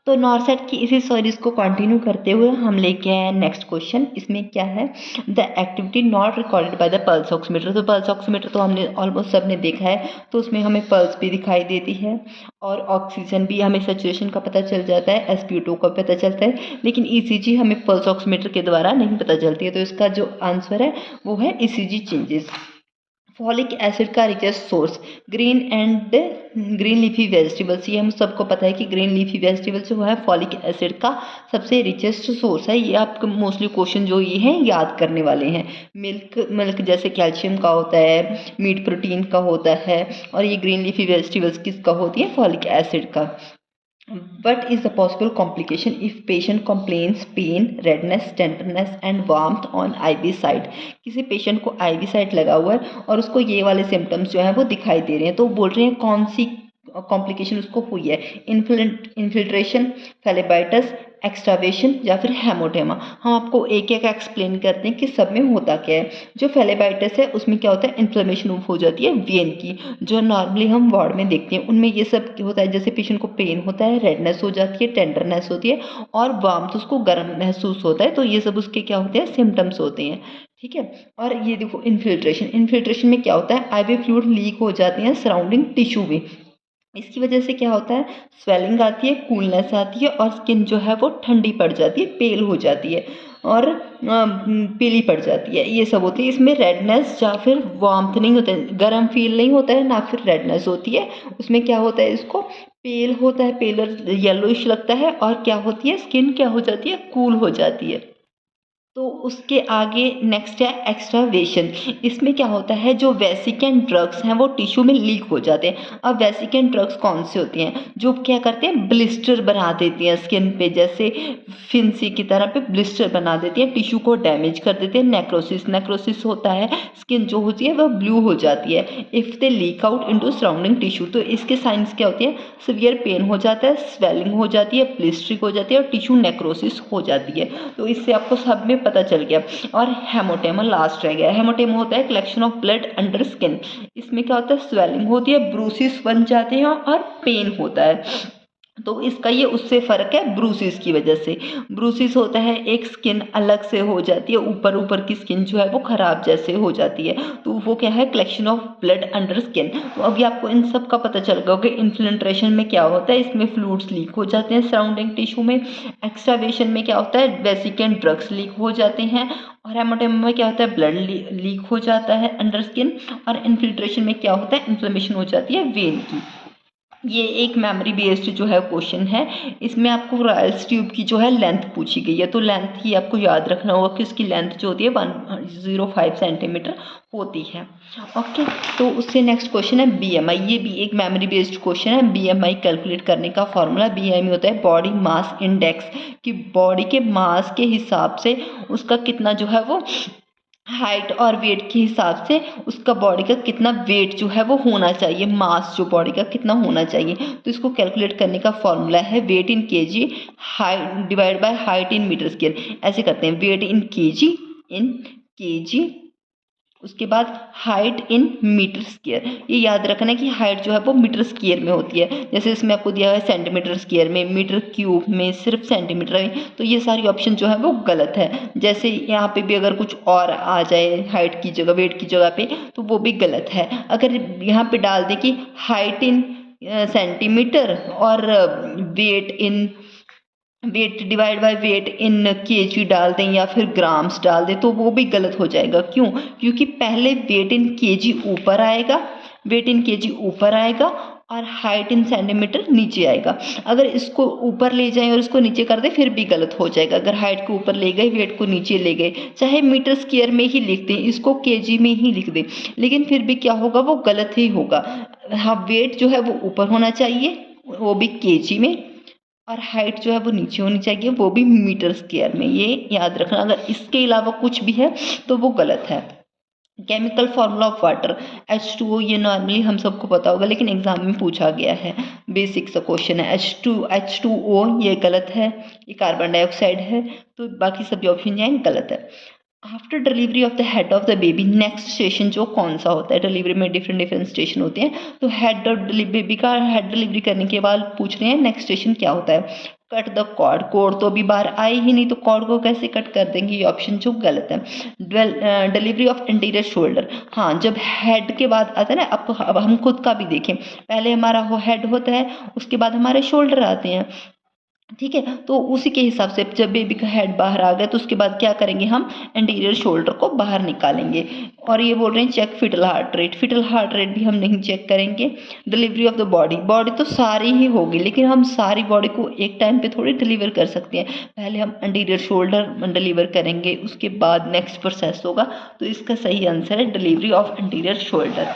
तो नॉरसेट की इसी सीरीज को कंटिन्यू करते हुए हम लेके आए नेक्स्ट क्वेश्चन। इसमें क्या है, the activity not recorded by the pulse oximeter. तो पल्स ऑक्सीमीटर तो हमने ऑलमोस्ट सबने देखा है, तो उसमें हमें पल्स भी दिखाई देती है और ऑक्सीजन भी, हमें सैचुरेशन का पता चल जाता है, SpO2 का पता चलता है, लेकिन ECG हमें पल्स ऑक्सीमीटर के द्वारा नहीं पता चलती है। तो इसका जो आंसर है वो है ECG चेंजेस। फॉलिक एसिड का richest source green leafy vegetables. ये हम सबको पता है कि ग्रीन लीफी वेजिटेबल्स जो है फॉलिक एसिड का सबसे रिचेस्ट सोर्स है। ये आपको मोस्टली क्वेश्चन जो ये हैं याद करने वाले हैं। मिल्क जैसे कैल्शियम का होता है, मीट प्रोटीन का होता है, और ये ग्रीन लीफी वेजिटेबल्स किसका होती है, फॉलिक एसिड का। What is the possible complication if patient complains pain, redness, tenderness and warmth on IV site? किसी पेशेंट को IV साइट लगा हुआ है और उसको ये वाले सिम्टम्स जो है वो दिखाई दे रहे हैं, तो बोल रहे हैं कौन सी कॉम्प्लिकेशन उसको हुई है, इन्फिल्ट्रेशन, फेलेबाइटिस, एक्सट्रावेशन या फिर हेमोटेमा। हम आपको एक एक एक्सप्लेन करते हैं कि सब में होता क्या है। जो फेलेबाइटिस है उसमें क्या होता है, इन्फ्लेमेशन हो जाती है वेन की, जो नॉर्मली हम वार्ड में देखते हैं उनमें ये सब होता है। जैसे पेशेंट को पेन होता है, रेडनेस हो जाती है, टेंडरनेस होती है और वार्मथ उसको गर्म महसूस होता है, तो ये सब उसके क्या होते हैं, सिम्टम्स होते हैं। ठीक है। और ये देखो इन्फिल्ट्रेशन में क्या होता है, आईवी फ्लूइड लीक हो जाते हैं सराउंडिंग टिश्यू में। इसकी वजह से क्या होता है, स्वेलिंग आती है, कूलनेस आती है और स्किन जो है वो ठंडी पड़ जाती है, पेल हो जाती है और पीली पड़ जाती है। ये सब होती है। इसमें रेडनेस या फिर वार्मथ नहीं होता है, गर्म फील नहीं होता है, ना फिर रेडनेस होती है। उसमें क्या होता है, इसको पेल होता है, पेलर येलोइश लगता है और क्या होती है, स्किन क्या हो जाती है, कूल हो जाती है। तो उसके आगे नेक्स्ट है एक्सट्रावेशन। इसमें क्या होता है, जो वेसिकेंट ड्रग्स हैं वो टिश्यू में लीक हो जाते हैं। अब वेसिकेंट ड्रग्स कौन से होते हैं, जो क्या करते हैं, ब्लिस्टर बना देती हैं स्किन पे, जैसे फिंसी की तरह पे ब्लिस्टर बना देती हैं, टिश्यू को डैमेज कर देते हैं। नेक्रोसिस होता है, स्किन जो होती है वह ब्लू हो जाती है if they leak out into surrounding tissue. तो इसके साइंस क्या होती है, सिवियर पेन हो जाता है, स्वेलिंग हो जाती है, ब्लिस्टरिंग हो जाती है और टिश्यू नेक्रोसिस हो जाती है। तो इससे आपको सब में पता चल गया। और हेमोटेमा लास्ट रह गया। हेमोटेमा होता है collection of blood under skin. इसमें क्या होता है, स्वेलिंग होती है, ब्रूसिस बन जाते हैं और पेन होता है। तो इसका ये उससे फ़र्क है ब्रूसिस की वजह से। ब्रूसिस होता है एक स्किन अलग से हो जाती है, ऊपर की स्किन जो है वो ख़राब जैसे हो जाती है, तो वो क्या है, collection of blood under skin. तो अभी आपको इन सब का पता चल गया कि इन्फ्लिट्रेशन में क्या होता है, इसमें फ्लूइड्स लीक हो जाते हैं सराउंडिंग टिश्यू में। एक्सट्रावेशन में क्या होता है, वेसिकेंट ड्रग्स लीक हो जाते हैं। और हेमोटेमा में क्या होता है, ब्लड लीक हो जाता है अंडर स्किन। और इन्फिल्ट्रेशन में क्या होता है, इन्फ्लेमेशन हो जाती है वेन की। ये एक मेमोरी बेस्ड जो है क्वेश्चन है। इसमें आपको रॉयल्स ट्यूब की जो है लेंथ पूछी गई है, तो लेंथ ही आपको याद रखना होगा कि उसकी लेंथ जो होती है 105 सेंटीमीटर होती है। ओके, तो उससे नेक्स्ट क्वेश्चन है BMI। ये भी एक मेमोरी बेस्ड क्वेश्चन है। BMI कैलकुलेट करने का फॉर्मूला, BMI होता है बॉडी मास इंडेक्स, कि बॉडी के मास के हिसाब से उसका कितना जो है वो हाइट और वेट के हिसाब से उसका बॉडी का कितना वेट जो है वो होना चाहिए, मास जो बॉडी का कितना होना चाहिए। तो इसको कैलकुलेट करने का फॉर्मूला है weight in KG height divide by height in meter square. ऐसे करते हैं, वेट इन केजी उसके बाद हाइट इन मीटर स्क्वायर। ये याद रखना है कि हाइट जो है वो मीटर स्क्वायर में होती है। जैसे इसमें आपको दिया है सेंटीमीटर स्क्वायर में, मीटर क्यूब में, सिर्फ सेंटीमीटर में, तो ये सारी ऑप्शन जो है वो गलत है। जैसे यहाँ पे भी अगर कुछ और आ जाए हाइट की जगह, वेट की जगह पे, तो वो भी गलत है। अगर यहाँ पे डाल दें कि हाइट इन सेंटीमीटर और weight divide by weight in KG डाल दें या फिर ग्राम्स डाल दें, तो वो भी गलत हो जाएगा। क्यों, क्योंकि पहले वेट इन केजी ऊपर आएगा, और हाइट इन सेंटीमीटर नीचे आएगा। अगर इसको ऊपर ले जाएं और इसको नीचे कर दें फिर भी गलत हो जाएगा। अगर हाइट को ऊपर ले गए, वेट को नीचे ले गए, चाहे मीटर स्क्वायर में ही लिख दें, इसको केजी में ही लिख दें, लेकिन फिर भी क्या होगा, वो गलत ही होगा। हाँ, वेट जो है वो ऊपर होना चाहिए, वो भी केजी में, और हाइट जो है वो नीचे होनी चाहिए, वो भी मीटर स्क्वायर में। ये याद रखना। अगर इसके अलावा कुछ भी है तो वो गलत है। Chemical formula of water H2O, ये नॉर्मली हम सबको पता होगा लेकिन एग्जाम में पूछा गया है, बेसिक सा क्वेश्चन है। H2O ये गलत है, ये कार्बन डाइऑक्साइड है, तो बाकी सभी ऑप्शन जाएँ गलत है। After delivery of the head of the baby, next station जो कौन सा होता है, डिलीवरी में डिफरेंट स्टेशन होते हैं, तो बेबी का हेड डिलीवरी करने के बाद पूछ रहे हैं नेक्स्ट स्टेशन क्या होता है। कट द कॉर्ड, कॉर्ड तो अभी बाहर आई ही नहीं तो कॉर्ड को कैसे कट कर देंगे, ये ऑप्शन जो गलत है। डिलीवरी ऑफ एंटीरियर शोल्डर, हाँ जब हेड के बाद आता है ना, अब हम खुद का भी देखें, पहले हमारा वो हेड होता है, उसके बाद हमारे शोल्डर आते हैं, ठीक है। तो उसी के हिसाब से जब बेबी का हेड बाहर आ गया तो उसके बाद क्या करेंगे, हम एंटीरियर शोल्डर को बाहर निकालेंगे। और ये बोल रहे हैं check fetal heart rate, fetal heart rate भी हम नहीं चेक करेंगे। Delivery of the body, body तो सारी ही होगी लेकिन हम सारी बॉडी को एक टाइम पे थोड़ी डिलीवर कर सकते हैं, पहले हम एंटीरियर शोल्डर डिलीवर करेंगे, उसके बाद नेक्स्ट प्रोसेस होगा। तो इसका सही आंसर है डिलीवरी ऑफ एंटीरियर शोल्डर।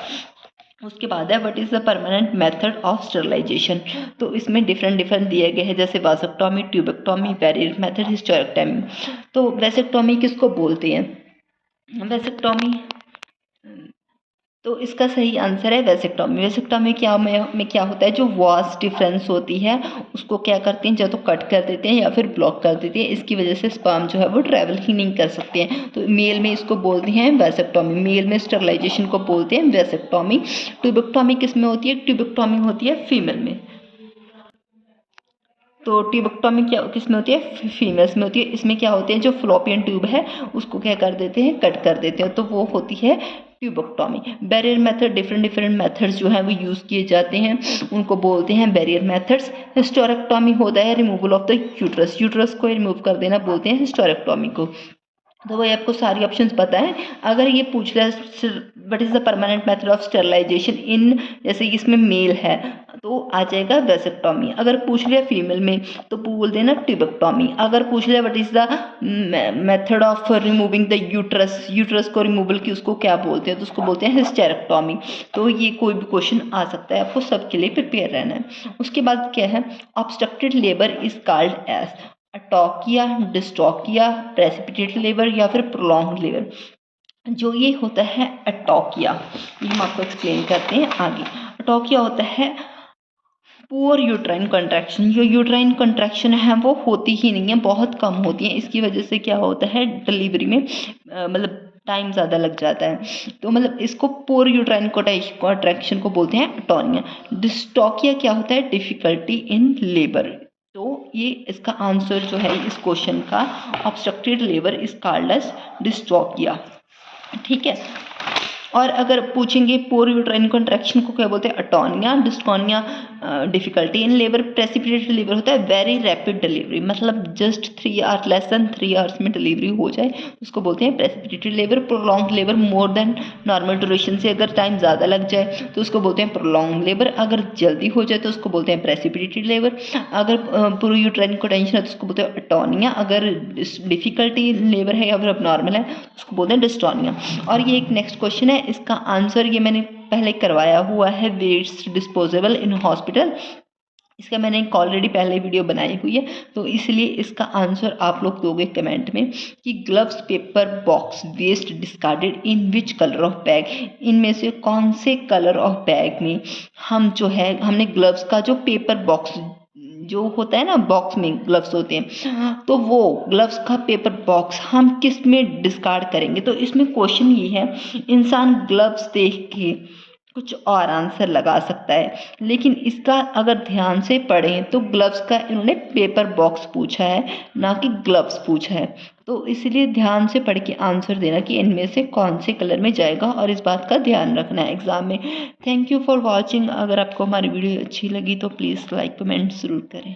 उसके बाद है what is the permanent method of sterilization, तो इसमें डिफरेंट दिए गए हैं, जैसे vasectomy, tubectomy, barrier method, hysterectomy. तो वैसेक्टॉमी किसको बोलते हैं, वैसेक्टॉमी, तो इसका सही आंसर है वैसेक्टॉमी। वैसेक्टॉमी में क्या होता है, जो वास डिफरेंस होती है उसको क्या करते हैं, या तो कट कर देते हैं या फिर ब्लॉक कर देते हैं, इसकी वजह से स्पर्म जो है वो ट्रैवल ही नहीं कर सकते हैं। तो मेल में इसको बोलते हैं वैसेक्टॉमी, मेल में स्टरलाइजेशन को बोलते हैं वैसेक्टॉमी। ट्यूबेक्टॉमी किस में होती है, ट्यूबेक्टॉमी होती है फीमेल में। तो ट्यूबेक्टॉमी क्या किस में होती है, फीमेल्स में होती है। इसमें क्या होते हैं, जो फ्लोपियन ट्यूब है उसको क्या कर देते हैं, कट कर देते हैं, तो वो होती है tubectomy. Barrier method, different methods जो हैं वो यूज़ किए जाते हैं, उनको बोलते हैं बैरियर मेथड्स। हिस्टेरेक्टॉमी होता है removal of the uterus, uterus को रिमूव कर देना बोलते हैं हिस्टेरेक्टॉमी को। तो वही आपको सारी ऑप्शंस पता है। अगर ये पूछ रहा है what is the permanent method of sterilisation in, जैसे इसमें मेल है तो आ जाएगा वैसेक्टॉमी। अगर पूछ लिया फीमेल में तो बोल देना ट्यूबेक्टॉमी। अगर पूछ लिया what is the method of removing the uterus, uterus को रिमूवल की उसको क्या बोलते हैं, तो उसको बोलते हैं हिस्टेरेक्टॉमी। तो ये कोई भी क्वेश्चन आ सकता है, आपको सबके लिए प्रिपेयर रहना है। उसके बाद क्या है, obstructed labour is called as atocia, dystocia, precipitated labour या फिर प्रोलॉन्ग्ड लेबर। जो ये होता है अटोकिया, ये हम आपको एक्सप्लेन करते हैं आगे। अटोकिया होता है पुअर यूट्राइन कंट्रैक्शन, जो यूट्राइन कंट्रैक्शन है वो होती ही नहीं है, बहुत कम होती है, इसकी वजह से क्या होता है डिलीवरी में मतलब टाइम ज़्यादा लग जाता है। तो मतलब इसको पुअर यूट्राइन कंट्रैक्शन को बोलते हैं अटोनिया। डिस्टोकिया क्या होता है, डिफिकल्टी इन लेबर। तो ये इसका आंसर जो है इस क्वेश्चन का, obstructed labour is called as dystocia, ठीक है। और अगर पूछेंगे पुअर यूट्राइन कंट्रैक्शन को क्या बोलते हैं, अटोनिया। डिस्टोनिया डिफिकल्टी इन लेबर। प्रेसिपिटेटेड लेबर होता है वेरी रैपिड डिलीवरी, मतलब just 3 hours, less than 3 hours में डिलीवरी हो जाए उसको बोलते हैं precipitated labour. Prolonged labour, more than normal duration से अगर टाइम ज़्यादा लग जाए तो उसको बोलते हैं प्रोलॉन्ग लेबर। अगर जल्दी हो जाए तो उसको बोलते हैं प्रेसिपिटेटेड लेबर। अगर पुअर यूट्राइन कंट्रैक्शन है तो उसको बोलते हैं अटोनिया। अगर डिफिकल्टी लेबर है या फिर अब नॉर्मल है तो उसको बोलते हैं डिस्टोनिया। और ये एक नेक्स्ट क्वेश्चन है, इसका आंसर ये मैंने पहले करवाया हुआ है, वेस्ट डिस्पोजेबल इन हॉस्पिटल, इसका मैंने एक ऑलरेडी पहले वीडियो बनाई हुई है, तो इसलिए इसका आंसर आप लोग दोगे कमेंट में कि gloves, paper, box, waste discarded in which colour of bag, इनमें से कौन से कलर ऑफ बैग में हम जो है हमने ग्लव्स का जो पेपर बॉक्स जो होता है ना, बॉक्स में ग्लव्स होते हैं, तो वो ग्लव्स का पेपर बॉक्स हम किस में डिस्कार्ड करेंगे। तो इसमें क्वेश्चन ये है, इंसान ग्लव्स देख के कुछ और आंसर लगा सकता है, लेकिन इसका अगर ध्यान से पढ़ें तो ग्लव्स का इन्होंने पेपर बॉक्स पूछा है, ना कि ग्लव्स पूछा है। तो इसलिए ध्यान से पढ़ के आंसर देना कि इनमें से कौन से कलर में जाएगा, और इस बात का ध्यान रखना है एग्ज़ाम में। Thank you for watching. अगर आपको हमारी वीडियो अच्छी लगी तो प्लीज़ लाइक कमेंट ज़रूर करें।